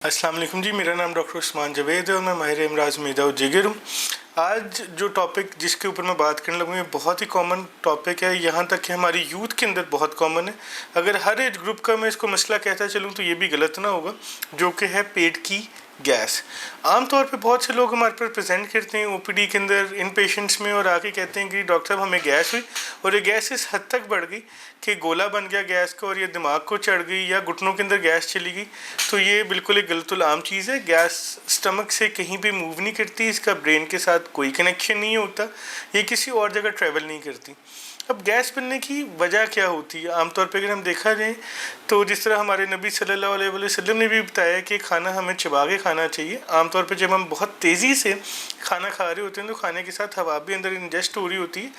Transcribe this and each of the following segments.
अस्सलाम वालेकुम जी, मेरा नाम डॉक्टर उस्मान जवेद है और मैं माहिर इमराज मीदा जिगर हूँ। आज जो टॉपिक जिसके ऊपर मैं बात करने लगूँ ये बहुत ही कॉमन टॉपिक है, यहाँ तक कि हमारी यूथ के अंदर बहुत कॉमन है। अगर हर एज ग्रुप का मैं इसको मसला कहता चलूँ तो ये भी गलत ना होगा, जो कि है पेट की गैस। आमतौर पे बहुत से लोग हमारे पर प्रेजेंट करते हैं ओपीडी के अंदर इन पेशेंट्स में और आके कहते हैं कि डॉक्टर साहब हमें गैस हुई और ये गैस इस हद तक बढ़ गई कि गोला बन गया गैस का और ये दिमाग को चढ़ गई या घुटनों के अंदर गैस चली गई। तो ये बिल्कुल एक गलतुल आम चीज़ है। गैस स्टमक से कहीं भी मूव नहीं करती, इसका ब्रेन के साथ कोई कनेक्शन नहीं होता, ये किसी और जगह ट्रैवल नहीं करती। अब गैस बनने की वजह क्या होती है? आमतौर पे अगर हम देखा जाए तो जिस तरह हमारे नबी सल्लल्लाहु अलैहि वसल्लम ने भी बताया कि खाना हमें चबा के खाना चाहिए। आमतौर पे जब हम बहुत तेज़ी से खाना खा रहे होते हैं तो खाने के साथ हवा भी अंदर इंजेस्ट हो रही होती है,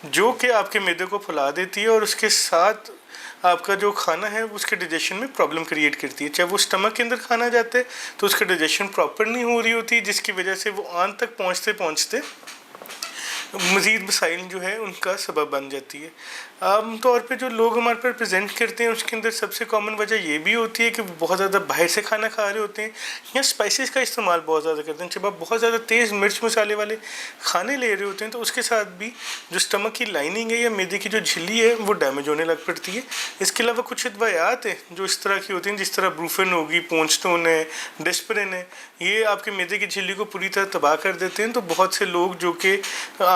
जो कि आपके मैदे को फुला देती है और उसके साथ आपका जो खाना है उसके डाइजेशन में प्रॉब्लम क्रिएट करती है। चाहे वो स्टमक के अंदर खाना जाता है तो उसका डाइजेशन प्रॉपर नहीं हो रही होती, जिसकी वजह से वो आंत तक पहुँचते पहुँचते मज़ीद मसाइल जो है उनका सबब बन जाती है। आमतौर पे जो लोग हमारे पर प्रेजेंट करते हैं उसके अंदर सबसे कॉमन वजह ये भी होती है कि वो बहुत ज़्यादा बाहर से खाना खा रहे होते हैं या स्पाइसेस का इस्तेमाल बहुत ज़्यादा करते हैं। जब आप बहुत ज़्यादा तेज़ मिर्च मसाले वाले खाने ले रहे होते हैं तो उसके साथ भी जो स्टमक की लाइनिंग है या मैदे की जो झिल्ली है वो डैमेज होने लग पड़ती है। इसके अलावा कुछ दवायात हैं जो इस तरह की होती हैं, जिस तरह ब्रूफेन होगी, पोंचटोन है, डिस्प्रिन है, ये आपके मैदे की झिल्ली को पूरी तरह तबाह कर देते हैं। तो बहुत से लोग जो कि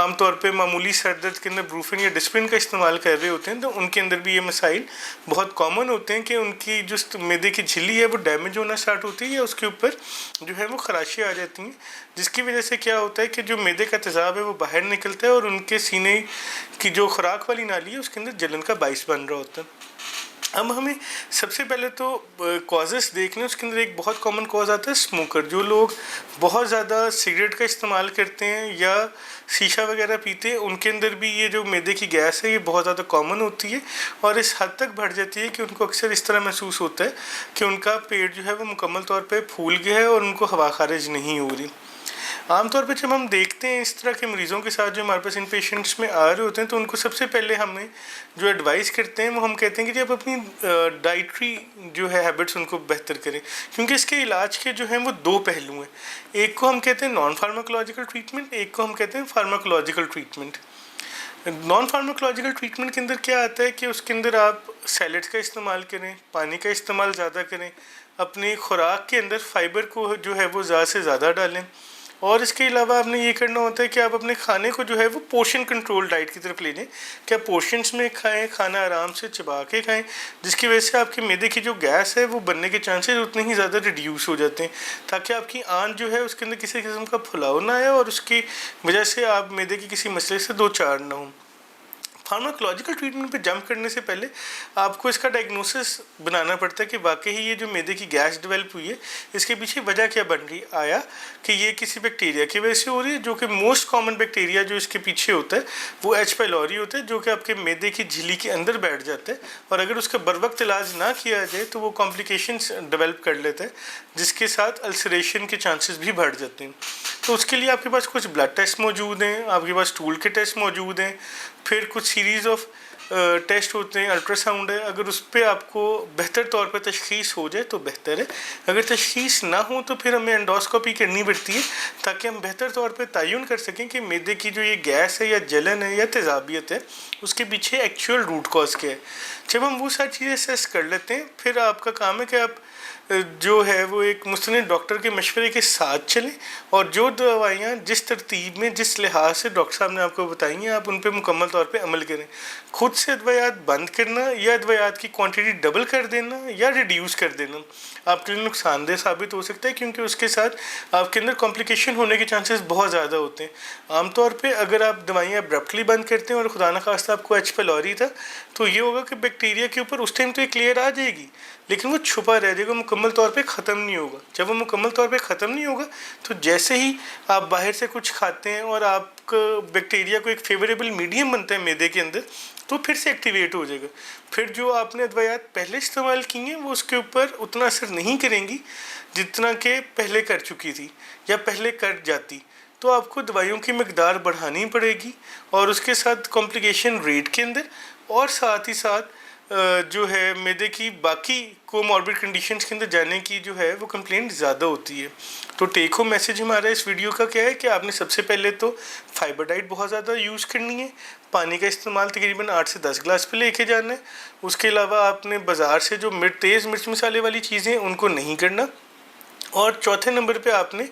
आमतौर पे मामूली सर दर्द के अंदर ब्रूफेन या डिस्प्रिन का इस्तेमाल कर रहे होते हैं तो उनके अंदर भी ये मसाइल बहुत कॉमन होते हैं कि उनकी जो मैदे की झिल्ली है वो डैमेज होना स्टार्ट होती है या उसके ऊपर जो है वो खराशी आ जाती हैं, जिसकी वजह से क्या होता है कि जो मैदे का तेज़ाब है वो बाहर निकलता है और उनके सीने की जो खुराक वाली नाली है उसके अंदर जलन का बाइस बन रहा होता है। अब हमें सबसे पहले तो कॉजेस देखने, उसके अंदर एक बहुत कॉमन कॉज आता है स्मोकर। जो लोग बहुत ज़्यादा सिगरेट का इस्तेमाल करते हैं या शीशा वगैरह पीते हैं उनके अंदर भी ये जो मैदे की गैस है ये बहुत ज़्यादा कॉमन होती है और इस हद तक बढ़ जाती है कि उनको अक्सर इस तरह महसूस होता है कि उनका पेट जो है वो मुकम्मल तौर पर फूल गया है और उनको हवा खारिज नहीं हो रही। आमतौर पे जब हम देखते हैं इस तरह के मरीज़ों के साथ जो हमारे पास इन पेशेंट्स में आ रहे होते हैं तो उनको सबसे पहले हमें जो एडवाइस करते हैं वो हम कहते हैं कि आप अपनी डाइटरी जो है हैबिट्स उनको बेहतर करें, क्योंकि इसके इलाज के जो हैं वो दो पहलू हैं। एक को हम कहते हैं नॉन फार्माकोलॉजिकल ट्रीटमेंट, एक को हम कहते हैं pharmacological treatment. Non pharmacological treatment के अंदर क्या आता है कि उसके अंदर आप सैलड्स का इस्तेमाल करें, पानी का इस्तेमाल ज़्यादा करें, अपनी खुराक के अंदर फाइबर को जो है वो ज़्यादा से ज़्यादा डालें और इसके अलावा आपने ये करना होता है कि आप अपने खाने को जो है वो पोर्शन कंट्रोल डाइट की तरफ ले जाएं कि आप पोर्शंस में खाएं, खाना आराम से चबा के खाएं, जिसकी वजह से आपके मैदे की जो गैस है वो बनने के चांसेस उतने ही ज़्यादा रिड्यूस हो जाते हैं, ताकि आपकी आंत जो है उसके अंदर किसी किस्म का फुलाव ना आए और उसकी वजह से आप मैदे की किसी मसले से दो चार ना हो। फार्माकोलॉजिकल ट्रीटमेंट पे जंप करने से पहले आपको इसका डायग्नोसिस बनाना पड़ता है कि वाकई ही ये जो मैदे की गैस डेवलप हुई है इसके पीछे वजह क्या बन रही आया कि ये किसी बैक्टीरिया की वजह से हो रही है, जो कि मोस्ट कॉमन बैक्टीरिया जो इसके पीछे होता है वो एच पाइलोरी होता है, जो कि आपके मैदे की झिल्ली के अंदर बैठ जाता है और अगर उसका बर वक्त इलाज ना किया जाए तो वो कॉम्प्लिकेशंस डेवलप कर लेता है, जिसके साथ अल्सरेशन के चांसेस भी बढ़ जाते हैं। तो उसके लिए आपके पास कुछ ब्लड टेस्ट मौजूद हैं, आपके पास स्टूल के टेस्ट मौजूद हैं, फिर कुछ सीरीज़ ऑफ टेस्ट होते हैं, अल्ट्रासाउंड है। अगर उस पर आपको बेहतर तौर पर तशख़ीस हो जाए तो बेहतर है, अगर तशख़ीस ना हो तो फिर हमें एंडोस्कोपी करनी पड़ती है ताकि हम बेहतर तौर पर तयन कर सकें कि मैदे की जो ये गैस है या जलन है या तेज़ाबियत है उसके पीछे एक्चुअल रूट कॉज क्या है। जब हम वो सारी चीज़ें असेस कर लेते हैं फिर आपका काम है कि आप जो है वो एक मुस्तनिद डॉक्टर के मशवरे के साथ चलें और जो दवाइयाँ जिस तरतीब में जिस लिहाज से डॉक्टर साहब ने आपको बताई हैं आप उन पर मुकम्मल तौर पे अमल करें। खुद से अद्वयात बंद करना या अद्वयात की क्वांटिटी डबल कर देना या रिड्यूस कर देना आपके लिए नुकसानदेह साबित हो सकता है, क्योंकि उसके साथ आपके अंदर कॉम्प्लिकेशन होने के चांसेस बहुत ज़्यादा होते हैं। आमतौर पर अगर आप दवाइयाँ अब्रप्टली बंद करते हैं और खुदा न खास्ता आपको एच पाइलोरी था तो ये होगा कि बैक्टीरिया के ऊपर उस टाइम तो ये क्लियर आ जाएगी लेकिन वो छुपा रह जाएगा, मुकम्मल तौर पे ख़त्म नहीं होगा। जब वो मुकम्मल तौर पे ख़त्म नहीं होगा तो जैसे ही आप बाहर से कुछ खाते हैं और आपका बैक्टीरिया को एक फेवरेबल मीडियम बनता है मैदे के अंदर तो फिर से एक्टिवेट हो जाएगा। फिर जो आपने अद्वयात पहले इस्तेमाल की हैं वो उसके ऊपर उतना असर नहीं करेंगी जितना कि पहले कर चुकी थी या पहले कर जाती, तो आपको दवाइयों की मकदार बढ़ानी पड़ेगी और उसके साथ कॉम्प्लिकेशन रेट के अंदर और साथ ही साथ जो है मैदे की बाकी कोमॉर्बिड कंडीशंस के अंदर जाने की जो है वो कंप्लेंट ज़्यादा होती है। तो टेक होम मैसेज हमारा इस वीडियो का क्या है कि आपने सबसे पहले तो फाइबर डाइट बहुत ज़्यादा यूज़ करनी है, पानी का इस्तेमाल तकरीबन 8 से 10 ग्लास पे लेके जाना है। उसके अलावा आपने बाज़ार से जो तेज़ मिर्च मसाले वाली चीज़ें हैं उनको नहीं करना। और चौथे नंबर पे आपने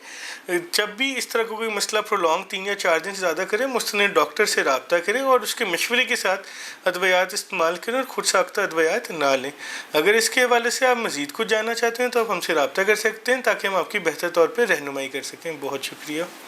जब भी इस तरह का कोई मसला प्रोलॉन्ग 3 या 4 दिन से ज़्यादा करें, मुस्तनिद डॉक्टर से रब्ता करें और उसके मशवरे के साथ अद्वियात इस्तेमाल करें और खुद साख्ता अद्वियात ना लें। अगर इसके हवाले से आप मज़ीद कुछ जानना चाहते हैं तो आप हमसे रब्ता कर सकते हैं ताकि हम आपकी बेहतर तौर पर रहनुमाई कर सकें। बहुत शुक्रिया।